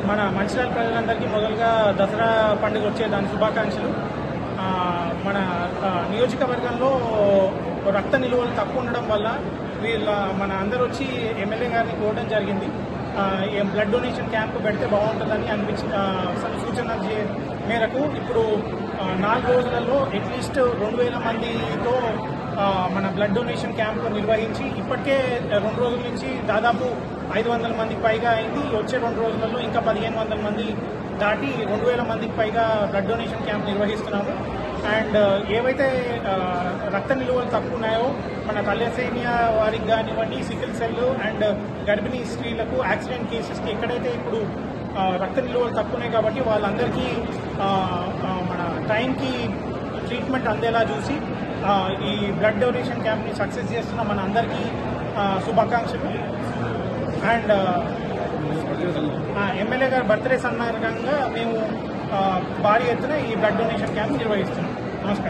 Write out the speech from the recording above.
మన మంచిర్యాల ప్రజలందరికీ మొదలుగా దసరా పండుగ వచ్చే దాని శుభాకాంక్షలు. మన నియోజకవర్గంలో రక్త నిల్వలు తక్కువ ఉండడం వల్ల మన అందరూ వచ్చి ఎమ్మెల్యే గారిని కోరడం జరిగింది. బ్లడ్ డొనేషన్ క్యాంప్ పెడితే బాగుంటుందని సూచన మేరకు ఇప్పుడు 4 రోజులలో అట్లీస్ట్ 2000 మందితో మన బ్లడ్ డొనేషన్ క్యాంప్ నిర్వహించి ఇప్పటికే 2 రోజుల నుంచి దాదాపు 500 మందికి పైగా అయింది. వచ్చే 2 రోజులలో ఇంకా 1500 మంది దాటి 2000 మందికి పైగా బ్లడ్ డొనేషన్ క్యాంప్ నిర్వహిస్తున్నాము. అండ్ ఏవైతే రక్త నిల్వలు తక్కువ ఉన్నాయో మన తలసేమియా వారికి కానివ్వండి, సికిల్ సెల్ అండ్ గర్భిణీ స్త్రీలకు, యాక్సిడెంట్ కేసెస్కి ఎక్కడైతే ఇప్పుడు రక్త నిల్వలు తక్కువ ఉన్నాయి కాబట్టి వాళ్ళందరికీ మన టైంకి ట్రీట్మెంట్ అందేలా చూసి ఈ బ్లడ్ డొనేషన్ క్యాంప్ని సక్సెస్ చేస్తున్న మన అందరికీ శుభాకాంక్షలు. అండ్ ఎమ్మెల్యే గారి బర్త్డే సందర్భంగా మేము భారీ ఎత్తున ఈ బ్లడ్ డొనేషన్ క్యాంప్ నిర్వహిస్తున్నాం. నమస్కారం.